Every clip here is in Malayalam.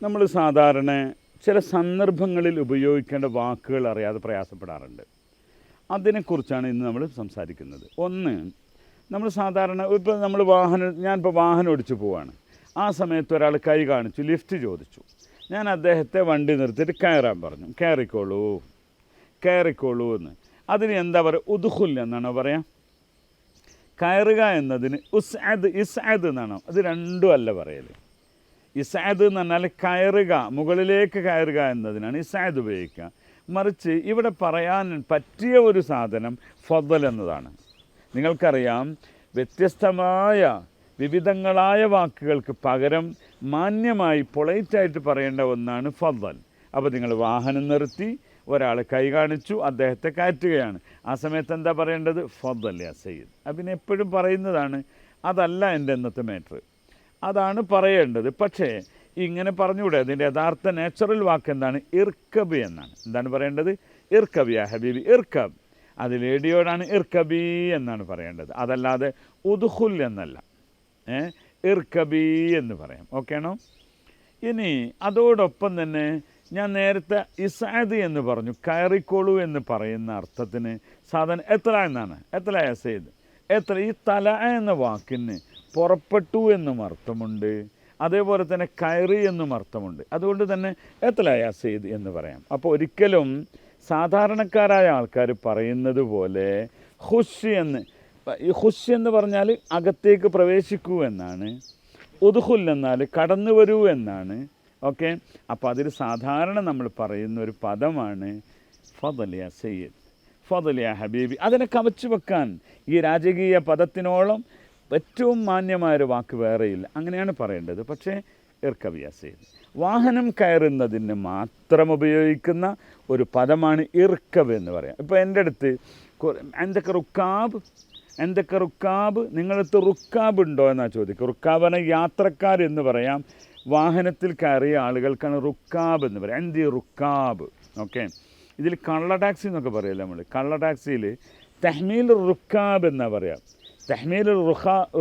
നമ്മൾ സാധാരണ ചില സന്ദർഭങ്ങളിൽ ഉപയോഗിക്കേണ്ട വാക്കുകൾ അറിയാതെ പ്രയാസപ്പെടാറുണ്ട്. അതിനെക്കുറിച്ചാണ് ഇന്ന് നമ്മൾ സംസാരിക്കുന്നത്. ഒന്ന്, നമ്മൾ സാധാരണ ഇപ്പോൾ ഞാനിപ്പോൾ വാഹനം ഓടിച്ചു പോവാണ്. ആ സമയത്ത് ഒരാൾ കൈ കാണിച്ചു, ലിഫ്റ്റ് ചോദിച്ചു. ഞാൻ അദ്ദേഹത്തെ വണ്ടി നിർത്തിയിട്ട് കയറാൻ പറഞ്ഞു. കയറിക്കോളൂ എന്ന്. അതിന് എന്താ പറയുക? ഉദ്ഖുൽ എന്നാണോ പറയാം? കയറുക എന്നതിന് ഇസ്അദ് എന്നാണോ? അത് രണ്ടും അല്ല പറയൽ. ഇസ്അദ് എന്ന് പറഞ്ഞാൽ കയറുക, മുകളിലേക്ക് കയറുക എന്നതിനാണ് ഇസ്അദ് ഉപയോഗിക്കുക. മറിച്ച് ഇവിടെ പറയാൻ പറ്റിയ ഒരു സാധനം ഫضൽ എന്നതാണ്. നിങ്ങൾക്കറിയാം, വ്യത്യസ്തമായ വിവിധങ്ങളായ വാക്കുകൾക്ക് പകരം മാന്യമായി പൊളൈറ്റായിട്ട് പറയേണ്ട ഒന്നാണ് ഫضൽ. അപ്പോൾ നിങ്ങൾ വാഹനം നിർത്തി, ഒരാൾ കൈ കാണിച്ചു, അദ്ദേഹത്തെ കയറ്റുകയാണ്. ആ സമയത്ത് എന്താ പറയേണ്ടത്? ഫضൽ യാ സയ്യിദ്. അപ്പം എപ്പോഴും പറയുന്നതാണ്. അതല്ല എൻ്റെ ഇന്നത്തെ മാറ്റർ, അതാണ് പറയേണ്ടത്. പക്ഷേ ഇങ്ങനെ പറഞ്ഞുകൂടെ? അതിൻ്റെ യഥാർത്ഥ നാച്ചുറൽ വാക്ക് എന്താണ്? ഇർക്കബ് എന്നാണ്. എന്താണ് പറയേണ്ടത്? ഇർക്കബ് യാ ഹബീബി ഇർക്കബ്. അത് ലേഡിയോടാണ് ഇർക്കബി എന്നാണ് പറയേണ്ടത്, അതല്ലാതെ ഉദ്ഖുൽ എന്നല്ല. ഇർക്കബി എന്ന് പറയാം. ഓക്കെ ആണോ? ഇനി അതോടൊപ്പം തന്നെ ഞാൻ നേരത്തെ ഇസ്അദ് എന്ന് പറഞ്ഞു, കയറിക്കോളൂ എന്ന് പറയുന്ന അർത്ഥത്തിന് സാധാരണ എത്ര എന്നാണ്. എത്ര സയ്യിദ്, എത്ര. ഈ തല എന്ന വാക്കിന് പുറപ്പെട്ടു എന്നും അർത്ഥമുണ്ട്, അതേപോലെ തന്നെ കയറി എന്നും അർത്ഥമുണ്ട്. അതുകൊണ്ട് തന്നെ എത്തലായ സയ്യിദ് എന്ന് പറയാം. അപ്പോൾ ഒരിക്കലും സാധാരണക്കാരായ ആൾക്കാർ പറയുന്നത് പോലെ ഖുശ് എന്ന് പറഞ്ഞാൽ അകത്തേക്ക് പ്രവേശിക്കൂ എന്നാണ്. ഉദ്ഖുൽ എന്നാൽ കടന്നു വരൂ എന്നാണ്. ഓക്കെ, അപ്പോൾ അതിൽ സാധാരണ നമ്മൾ പറയുന്ന ഒരു പദമാണ് ഫضൽ യാ സയ്യിദ്, ഫضൽ യാ ഹബീബി. അതിനെ കവച്ചു വെക്കാൻ ഈ രാജകീയ പദത്തിനോളം ഏറ്റവും മാന്യമായൊരു വാക്ക് വേറെയില്ല. അങ്ങനെയാണ് പറയേണ്ടത്. പക്ഷേ ഇർക്കബ് യാ സയ്യിദ്. വാഹനം കയറുന്നതിന് മാത്രം ഉപയോഗിക്കുന്ന ഒരു പദമാണ് ഇർക്കബ് എന്ന് പറയാം. ഇപ്പോൾ എൻ്റെ അടുത്ത് എന്തൊക്കെ റുക്കാബ്, നിങ്ങളടുത്ത് റുക്കാബ് ഉണ്ടോ എന്നാണ് ചോദിക്കുക. റുക്കാബിനെ യാത്രക്കാർ എന്ന് പറയാം. വാഹനത്തിൽ കയറിയ ആളുകൾക്കാണ് റുക്കാബ് എന്ന് പറയാം. എന്ത് റുക്കാബ്. ഓക്കെ, ഇതിൽ കള്ള ടാക്സി എന്നൊക്കെ പറയല്ലേ നമ്മൾ. കള്ള ടാക്സിയിൽ തഹ്മീൽ റുക്കാബ് എന്നാണ് പറയാം. തഹ്മീൽ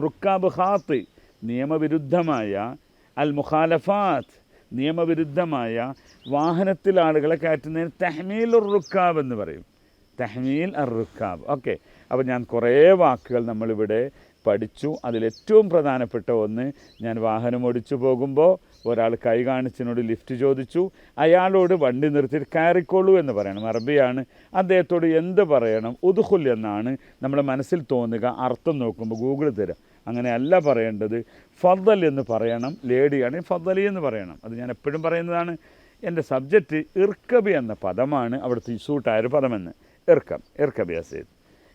റുക്കാബ് ഖാത്തി, നിയമവിരുദ്ധമായ, അൽ മുഖാലഫാത്ത്, നിയമവിരുദ്ധമായ വാഹനത്തിൽ ആളുകളെ കയറ്റുന്നതിന് തഹ്മീൽ റുക്കാബ് എന്ന് പറയും. തഹ്മീൽ റുക്കാബ്. ഓക്കെ, അപ്പോൾ ഞാൻ കുറേ വാക്കുകൾ നമ്മളിവിടെ പഠിച്ചു. അതിലേറ്റവും പ്രധാനപ്പെട്ട ഒന്ന്, ഞാൻ വാഹനം ഓടിച്ചു പോകുമ്പോൾ ഒരാൾ കൈ കാണിച്ചതിനോട് ലിഫ്റ്റ് ചോദിച്ചു. അയാളോട് വണ്ടി നിർത്തിയിട്ട് കയറിക്കോളൂ എന്ന് പറയണം. അറബിയാണ്. അദ്ദേഹത്തോട് എന്ത് പറയണം? ഉദ്ഖുൽ എന്നാണ് നമ്മുടെ മനസ്സിൽ തോന്നുക. അർത്ഥം നോക്കുമ്പോൾ ഗൂഗിൾ തരാം. അങ്ങനെയല്ല പറയേണ്ടത്. ഫضൽ എന്ന് പറയണം. ലേഡിയാണെങ്കിൽ ഫضലി എന്ന് പറയണം. അത് ഞാൻ എപ്പോഴും പറയുന്നതാണ്. എൻ്റെ സബ്ജക്റ്റ് ഇർക്കബി എന്ന പദമാണ് അവിടുത്തെ സൂട്ടായൊരു പദമെന്ന്. ഇർക്കബി യാ സയ്യിദ്.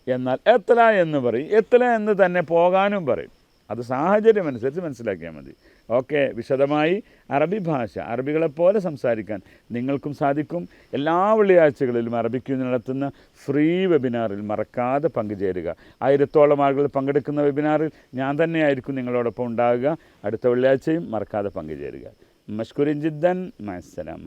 എന്നാൽ എത്തല എന്ന് പറയും. എത്തല എന്ന് തന്നെ പോകാനും പറയും. അത് സാഹചര്യം അനുസരിച്ച് മനസ്സിലാക്കിയാൽ മതി. ഓക്കെ, വിശദമായി അറബി ഭാഷ അറബികളെപ്പോലെ സംസാരിക്കാൻ നിങ്ങൾക്കും സാധിക്കും. എല്ലാ വെള്ളിയാഴ്ചകളിലും അറബിക്ക് നടത്തുന്ന ഫ്രീ വെബിനാറിൽ മറക്കാതെ പങ്കുചേരുക. 1000ഓളം ആളുകൾ പങ്കെടുക്കുന്ന വെബിനാറിൽ ഞാൻ തന്നെയായിരിക്കും നിങ്ങളോടൊപ്പം ഉണ്ടാകുക. അടുത്ത വെള്ളിയാഴ്ചയും മറക്കാതെ പങ്കുചേരുക. മഷ്കുരിൻ ജിദ്ദൻ. മഅസ്സലാമ.